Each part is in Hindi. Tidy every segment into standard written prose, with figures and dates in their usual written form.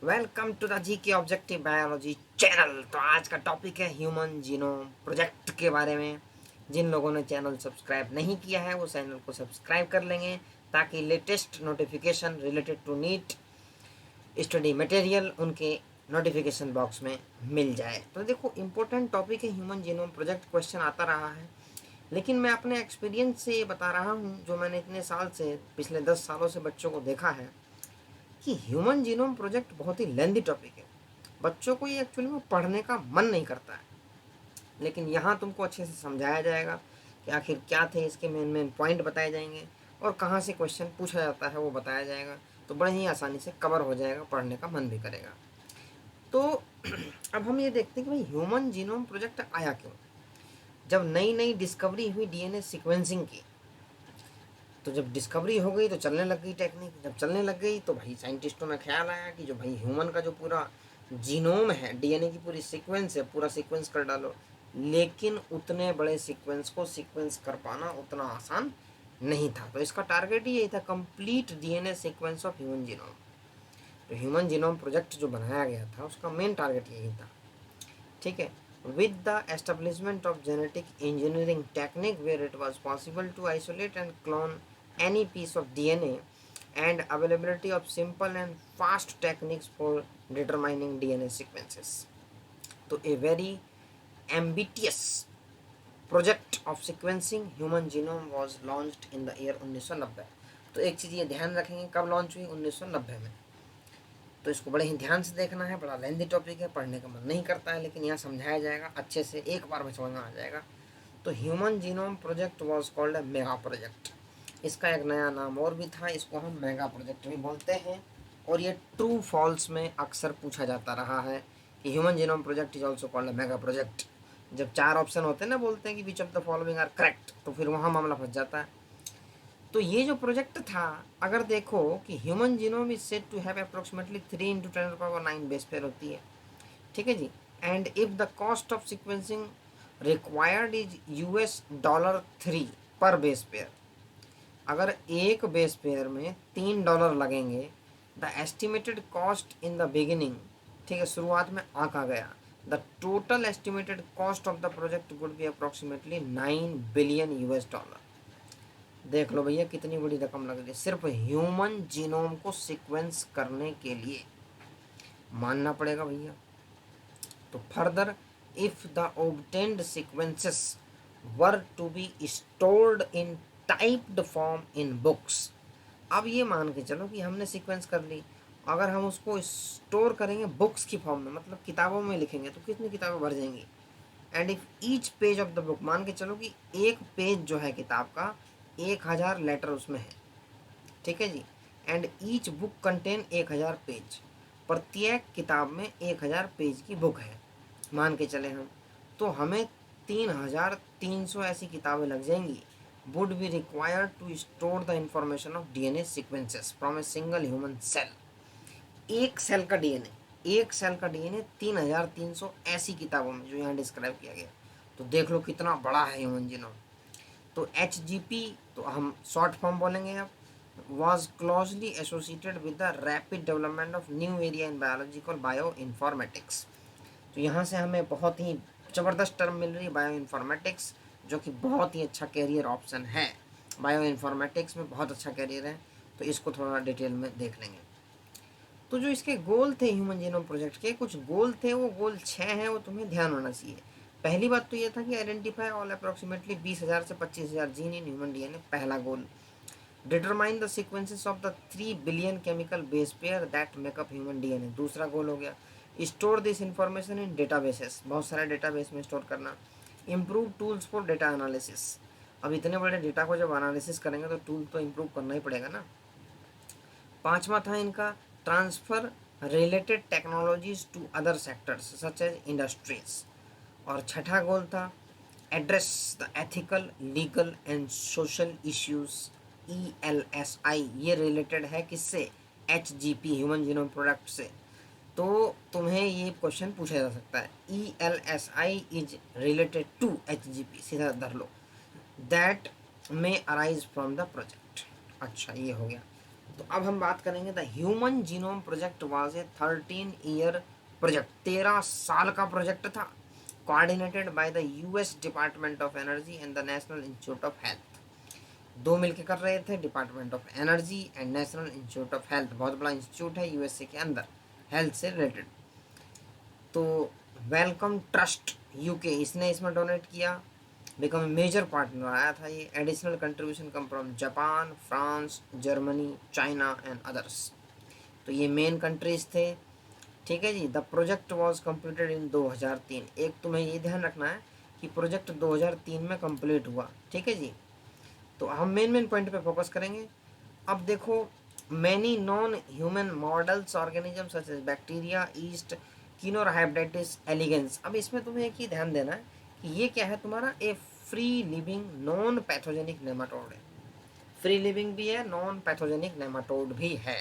वेलकम टू द जी के ऑब्जेक्टिव बायोलॉजी चैनल। तो आज का टॉपिक है ह्यूमन जीनोम प्रोजेक्ट के बारे में। जिन लोगों ने चैनल सब्सक्राइब नहीं किया है वो चैनल को सब्सक्राइब कर लेंगे ताकि latest notification related to NEET study material उनके नोटिफिकेशन बॉक्स में मिल जाए। तो देखो, इम्पोर्टेंट टॉपिक है ह्यूमन जीनोम प्रोजेक्ट। क्वेश्चन आता रहा है, लेकिन मैं अपने एक्सपीरियंस से ये बता रहा हूँ, जो मैंने इतने साल से, पिछले 10 सालों से बच्चों को देखा है कि ह्यूमन जीनोम प्रोजेक्ट बहुत ही लेंदी टॉपिक है। बच्चों को ये एक्चुअली में पढ़ने का मन नहीं करता है, लेकिन यहाँ तुमको अच्छे से समझाया जाएगा कि आखिर क्या थे इसके मेन मेन पॉइंट बताए जाएंगे और कहाँ से क्वेश्चन पूछा जाता है वो बताया जाएगा। तो बड़े ही आसानी से कवर हो जाएगा, पढ़ने का मन भी करेगा। तो अब हम ये देखते हैं कि भाई ह्यूमन जीनोम प्रोजेक्ट आया क्यों। जब नई नई डिस्कवरी हुई डीएनए सीक्वेंसिंग की, तो जब डिस्कवरी हो गई तो चलने लग गई टेक्निक। जब चलने लग गई तो भाई साइंटिस्टों में ख्याल आया कि जो भाई ह्यूमन का जो पूरा जीनोम है, डीएनए की पूरी सीक्वेंस है, पूरा सीक्वेंस कर डालो। लेकिन उतने बड़े सीक्वेंस को सीक्वेंस कर पाना उतना आसान नहीं था। तो इसका टारगेट ही यही था, complete DNA sequence of human genome. तो ह्यूमन जीनोम प्रोजेक्ट जो बनाया गया था उसका मेन टारगेट यही था। ठीक है। With the establishment of genetic engineering technique where it was possible to isolate and clone any piece of DNA and availability of simple and fast techniques for determining DNA sequences. तो a very ambitious project of sequencing human genome was launched in the year 1990। तो एक चीज़ ये ध्यान रखेंगे, कब लॉन्च हुई? 1990 में। तो इसको बड़े ही ध्यान से देखना है, बड़ा लेंदी टॉपिक है, पढ़ने का मन नहीं करता है, लेकिन यहाँ समझाया जाएगा अच्छे से, एक बार में समझ में आ जाएगा। तो human genome project was called a mega project. इसका एक नया नाम और भी था, इसको हम मेगा प्रोजेक्ट भी बोलते हैं। और ये ट्रू फॉल्स में अक्सर पूछा जाता रहा है कि human genome project is also called a mega project. जब 4 ऑप्शन होते हैं ना, बोलते हैं कि which of the following are correct, तो फिर वहाँ मामला फंस जाता है। तो ये जो प्रोजेक्ट था, अगर देखो कि human genome is said to have approximately 3 × 10⁻⁹ base pair होती है। ठीक है जी। And if the cost of sequencing required is $3 per base pair. अगर एक बेस पेयर में $3 लगेंगे, the estimated cost in the beginning, ठीक है, शुरुआत में आंका गया, the total estimated cost of the project would be approximately $9 billion. देख लो भैया कितनी बड़ी रकम लग रही है सिर्फ ह्यूमन जीनोम को सीक्वेंस करने के लिए, मानना पड़ेगा भैया। तो further, if the obtained sequences were to be stored in typed form in books. अब ये मान के चलो कि हमने सीक्वेंस कर ली, अगर हम उसको स्टोर करेंगे बुक्स की फॉर्म में, मतलब किताबों में लिखेंगे, तो कितनी किताबें भर जाएंगी। And if each page of the book, मान के चलो कि एक पेज जो है किताब का 1000 लेटर उसमें है। ठीक है जी। And each book contain 1000 page, प्रत्येक किताब में 1000 पेज की बुक है, मान के चले हम। तो हमें 3300 ऐसी किताबें लग जाएंगी। Would be required to store the information of DNA sequences from a single human cell. एक सेल का डीएनए, एक सेल का डीएनए 3300 ऐसी किताबों में, जो यहाँ डिस्क्राइब किया गया। तो देख लो कितना बड़ा है ह्यूमन जीनोम। तो HGP, तो हम शॉर्ट फॉर्म बोलेंगे अब, was closely associated with the rapid development of new area in biology called bioinformatics। तो यहाँ से हमें बहुत ही ज़बरदस्त टर्म मिल रही है बायो इन्फॉर्मेटिक्स, जो कि बहुत ही अच्छा कैरियर ऑप्शन है। बायो इन्फॉर्मेटिक्स में बहुत अच्छा कैरियर है, तो इसको थोड़ा डिटेल में देख लेंगे। तो जो इसके गोल थे ह्यूमन जीनोम प्रोजेक्ट के, कुछ गोल थे, वो गोल 6 हैं, वो तुम्हें ध्यान होना चाहिए। पहली बात तो ये था कि आइडेंटिफाई ऑल अप्रोक्सीमेटली 20,000 से 25,000 जीन इन ह्यूमन डीएनए, पहला goal. Determine the sequences of the 3 billion chemical base pair that make up human DNA, दूसरा गोल हो गया। Store this information in databases, बहुत सारे डेटाबेस में स्टोर करना। Improve tools for data analysis, अब इतने बड़े डेटा को जब एनालिसिस करेंगे तो टूल तो इम्प्रूव करना ही पड़ेगा ना। पांचवा था इनका transfer related technologies to other sectors such as industries. और छठा गोल था address the ethical, legal and social issues, ELSI। ये रिलेटेड है किससे? HGP, ह्यूमन जीनोम प्रोडक्ट से। तो तुम्हें ये क्वेश्चन पूछा जा सकता है, ELSI is related to HGP, सीधा धर लो, that may arise from the project. अच्छा, ये हो गया। तो अब हम बात करेंगे the human genome project was a 13 year project, 13 साल का प्रोजेक्ट था, coordinated by the US Department of Energy and the National Institute of Health. दो मिलके कर रहे थे, Department of Energy and National Institute of Health, बहुत बड़ा इंस्टीट्यूट है यूएसए के अंदर हेल्थ से रिलेटेड। तो वेलकम ट्रस्ट यूके इसने इसमें डोनेट किया, बिकम मेजर पार्टनर आया था ये। Additional contribution come from Japan, France, Germany, China and others. तो ये मेन कंट्रीज थे, ठीक है जी। The project was completed in 2003। एक तुम्हें ये ध्यान रखना है कि प्रोजेक्ट 2003 में कंप्लीट हुआ, ठीक है जी। तो हम मेन पॉइंट पे फोकस करेंगे। अब देखो, many non human models organism such as bacteria, yeast, Caenorhabditis elegans. अब इसमें तुम्हें एक ही ध्यान देना है कि ये क्या है तुम्हारा, a free living non pathogenic nematode है। फ्री लिविंग भी है, नॉन पैथोजेनिक नेमाटोड भी है।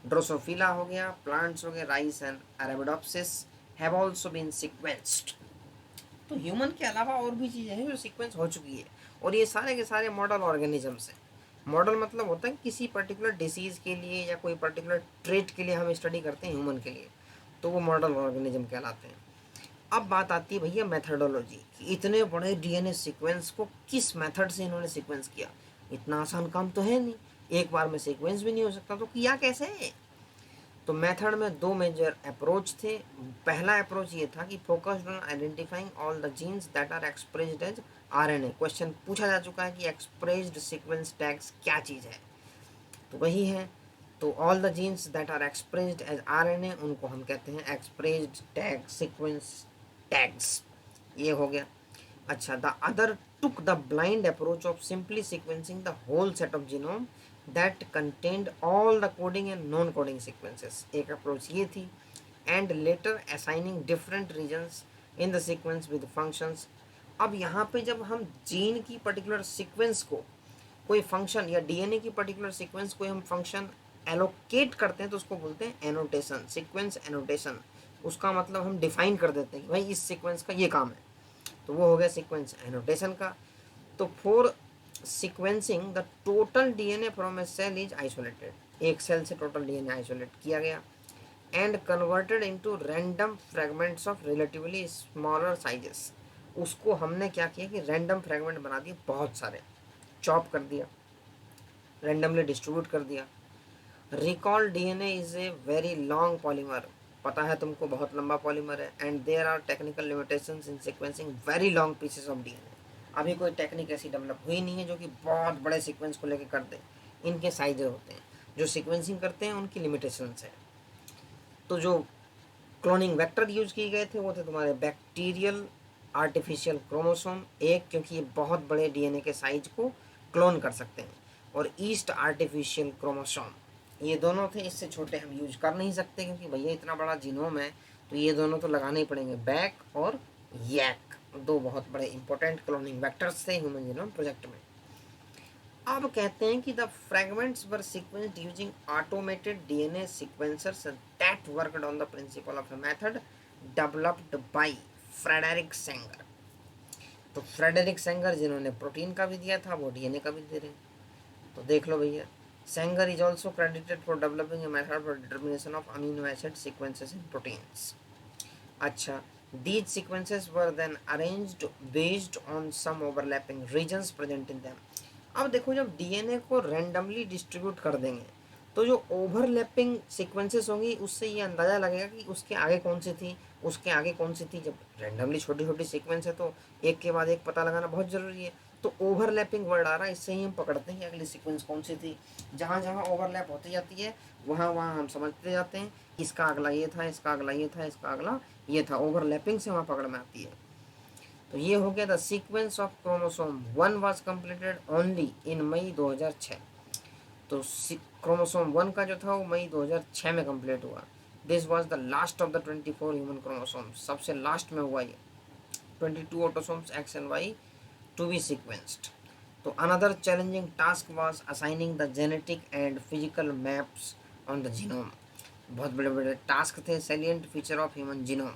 ड्रोसोफिला हो गया, प्लांट्स हो गए, rice and arabidopsis have also been sequenced. तो ह्यूमन के अलावा और भी चीज़ें हैं जो सीक्वेंस हो चुकी है, और ये सारे के सारे मॉडल ऑर्गेनिजम्स हैं। मॉडल मतलब होता है किसी पर्टिकुलर डिसीज़ के लिए या कोई पर्टिकुलर ट्रेट के लिए हम स्टडी करते हैं ह्यूमन के लिए, तो वो मॉडल ऑर्गेनिज्म कहलाते हैं। अब बात आती है भैया मेथडोलॉजी कि इतने बड़े डीएनए सीक्वेंस को किस मेथड से इन्होंने सीक्वेंस किया। इतना आसान काम तो है नहीं, एक बार में सीक्वेंस भी नहीं हो सकता, तो किया कैसे है। तो मेथड में दो मेजर अप्रोच थे। पहला अप्रोच ये था कि focused on identifying all the genes that are expressed as RNA. Question पूछा जा चुका है कि एक्सप्रेस्ड सीक्वेंस टैग्स क्या चीज़ है, तो वही है। तो all the genes that are expressed as RNA उनको हम कहते हैं एक्सप्रेस्ड टैग सीक्वेंस टैग्स, ये हो गया। अच्छा, the other took the blind approach of simply sequencing the whole set of genome that contained all the coding and non-coding sequences। एक अप्रोच ये थी, and later assigning different regions in the sequence with functions। अब यहाँ पे जब हम जीन की पर्टिकुलर सीक्वेंस को कोई फंक्शन या डीएनए की पर्टिकुलर सीक्वेंस को हम फंक्शन एलोकेट करते हैं तो उसको बोलते हैं एनोटेशन, सीक्वेंस एनोटेशन। उसका मतलब हम डिफाइन कर देते हैं कि भाई इस सीक्वेंस का ये काम है, तो वो हो गया सीक्वेंस एनोटेशन का। तो for sequencing the total DNA from a cell is isolated, एक सेल से टोटल डीएनए आइसोलेट किया गया, and converted into random fragments of relatively smaller sizes. उसको हमने क्या किया कि रैंडम फ्रेगमेंट बना दिए, बहुत सारे चॉप कर दिया, रैंडमली डिस्ट्रीब्यूट कर दिया। Recall DNA is a very long polymer, पता है तुमको बहुत लंबा पॉलीमर है, and there are technical limitations in sequencing very long pieces of DNA. अभी कोई टेक्निक ऐसी डेवलप हुई नहीं है जो कि बहुत बड़े सीक्वेंस को लेकर कर दे, इनके साइज होते हैं। जो सीक्वेंसिंग करते हैं उनकी लिमिटेशंस है। तो जो क्लोनिंग वेक्टर यूज किए गए थे वो थे तुम्हारे बैक्टीरियल आर्टिफिशियल क्रोमोसोम एक, क्योंकि ये बहुत बड़े डीएनए के साइज को क्लोन कर सकते हैं, और ईस्ट आर्टिफिशियल क्रोमोसोम, ये दोनों थे। इससे छोटे हम यूज कर नहीं सकते क्योंकि भैया इतना बड़ा जीनोम है, तो ये दोनों तो लगाने ही पड़ेंगे, बैक और यैक, दो बहुत बड़े इंपॉर्टेंट क्लोनिंग वेक्टर्स थे ह्यूमन जीनोम प्रोजेक्ट में। अब कहते हैं कि the fragments were sequenced using automated DNA sequencers that worked on the principle of a method developed by Frederick Sanger. तो फ्रेडरिक सेंगर जिन्होंने प्रोटीन का भी दिया था वो डीएनए का भी दे रहे हैं। तो देख लो भैया, Sengar is also credited for developing a method for determination of amino acid sequences in proteins. अच्छा, these sequences were then arranged based on some overlapping regions present in them। अब देखो, जब डीएनए को रैंडमली डिस्ट्रीब्यूट कर देंगे तो जो ओवरलैपिंग सीक्वेंसेस होंगी उससे ये अंदाज़ा लगेगा कि उसके आगे कौन सी थी, उसके आगे कौन सी थी। जब रैंडमली छोटी छोटी सीक्वेंस है तो एक के बाद एक पता लगाना बहुत ज़रूरी है। तो ओवरलैपिंग वर्ड आ रहा है, इससे ही हम पकड़ते हैं कि अगली सीक्वेंस कौन सी थी। जहाँ जहाँ ओवरलैप होती जाती है वहाँ वहाँ हम समझते जाते हैं इसका अगला ये था, इसका अगला ये था, इसका अगला ये था। ओवरलैपिंग से वहाँ पकड़ में आती है। तो ये हो गया the sequence of chromosome 1 was completed only in May 2006। तो क्रोमोसोम 1 का जो था वो मई 2006 में कंप्लीट हुआ। This was the last of the 24 human chromosomes, सबसे लास्ट में हुआ ये 22 autosomes X and Y to be sequenced. तो another challenging task was assigning the genetic and physical maps on the genome. बहुत बड़े बड़े टास्क थे, salient feature of human genome.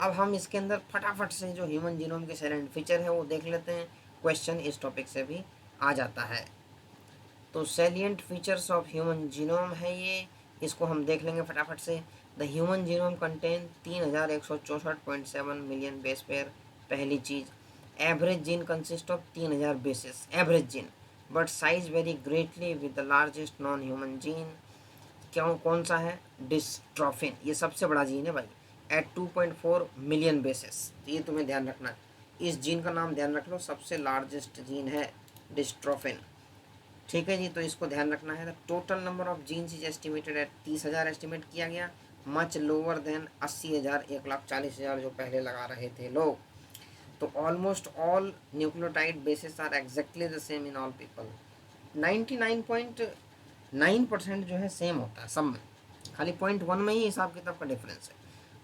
अब हम इसके अंदर फटाफट से जो ह्यूमन जीनोम के सैलेंट फीचर है वो देख लेते हैं, क्वेश्चन इस टॉपिक से भी आ जाता है। तो salient features of human genome है ये, इसको हम देख लेंगे फटाफट से। The human genome contain 3164.7 million base pair, पहली चीज़। Average gene consist of 3000 bases, average gene, but size vary greatly with the largest non human gene. क्यों, कौन सा है? डिस्ट्रोफिन, ये सबसे बड़ा जीन है भाई, एट 2.4 मिलियन बेसिस। तो ये तुम्हें ध्यान रखना है, इस जीन का नाम ध्यान रख लो, सबसे लार्जेस्ट जीन है डिस्ट्रोफिन। ठीक है जी, तो इसको ध्यान रखना है। Total number of genes is estimated at 30,000 estimate किया गया, मच लोअर देन 80,000, 1,40,000 जो पहले लगा रहे थे लोग। तो almost all nucleotide bases are exactly the same in all people. 99.9% जो है सेम होता है सब में, खाली 0.1 में ही हिसाब किताब का डिफरेंस है।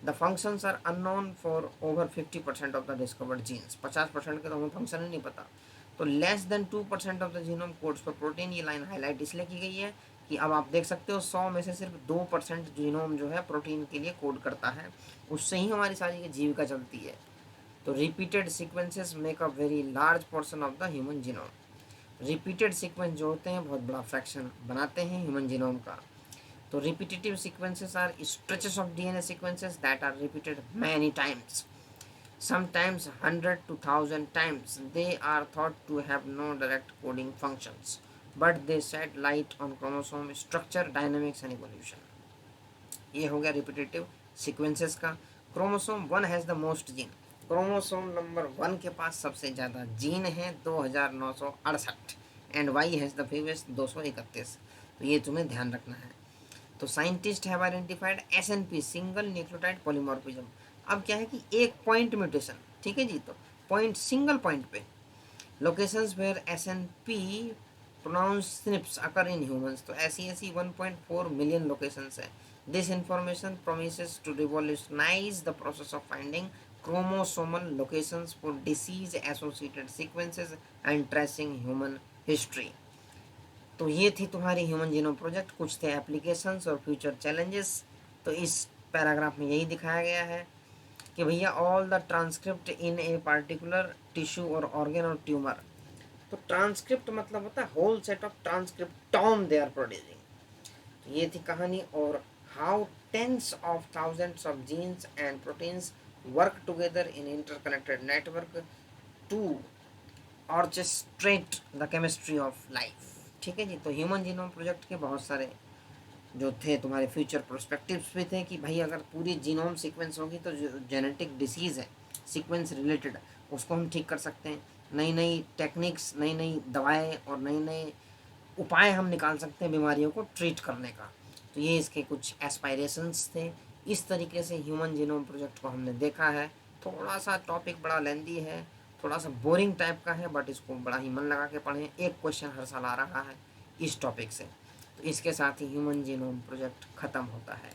The functions are unknown for over 50% of the discovered genes, 50% के तो हमें फंक्शन ही नहीं पता। तो less than 2% of the genome codes for protein, ये लाइन हाईलाइट इसलिए की गई है कि अब आप देख सकते हो 100 में से सिर्फ 2% जीनोम जो है प्रोटीन के लिए कोड करता है, उससे ही हमारी सारी की जीविका चलती है। तो repeated sequences make a very large portion of the human genome. Repeated sequence जो होते हैं बहुत बड़ा फ्रैक्शन बनाते हैं ह्यूमन जीनोम का। तो repetitive sequences are stretches of DNA sequences that are repeated many times, sometimes 100 to 1000 times. They are thought to have no direct coding functions, but they shed light on chromosome structure, dynamics and evolution. ये हो गया रिपीटेटिव सीक्वेंसेस का। Chromosome 1 has the most gene, chromosome number 1 के पास सबसे ज़्यादा जीन है 2968, एंड वाई हैज़ द फीवेस्ट 231। तो ये तुम्हें ध्यान रखना है। तो scientist have identified SNP, single nucleotide polymorphism. अब क्या है कि एक पॉइंट म्यूटेशन, ठीक है जी, तो पॉइंट, सिंगल पॉइंट पे locations where SNP pronounce SNPs occur in humans, तो ऐसी 1.4 मिलियन लोकेशंस है। This information promises to revolutionize the process of finding chromosomal locations for disease associated sequences and tracing human history. तो ये थी तुम्हारी ह्यूमन जीनोम प्रोजेक्ट, कुछ थे एप्लीकेशंस और फ्यूचर चैलेंजेस। तो इस पैराग्राफ में यही दिखाया गया है कि भैया all the transcript in a particular tissue और ऑर्गन और ट्यूमर। तो ट्रांसक्रिप्ट मतलब होता है whole set of transcriptome they are producing. तो ये थी कहानी, और how tens of thousands of genes and proteins work together in interconnected network to orchestrate the chemistry of life. ठीक है जी, तो ह्यूमन जीनोम प्रोजेक्ट के बहुत सारे जो थे तुम्हारे फ्यूचर प्रोस्पेक्टिव्स भी थे कि भाई अगर पूरी जीनोम सीक्वेंस होगी तो जो जेनेटिक डिसीज़ है सीक्वेंस रिलेटेड, उसको हम ठीक कर सकते हैं। नई नई टेक्निक्स, नई नई दवाएं और नए नए उपाय हम निकाल सकते हैं बीमारियों को ट्रीट करने का। तो ये इसके कुछ एस्पायरेशंस थे। इस तरीके से ह्यूमन जीनोम प्रोजेक्ट को हमने देखा है। थोड़ा सा टॉपिक बड़ा लेंदी है, थोड़ा सा बोरिंग टाइप का है, बट इसको बड़ा ही मन लगा के पढ़ें। एक क्वेश्चन हर साल आ रहा है इस टॉपिक से। तो इसके साथ ही ह्यूमन जीनोम प्रोजेक्ट ख़त्म होता है।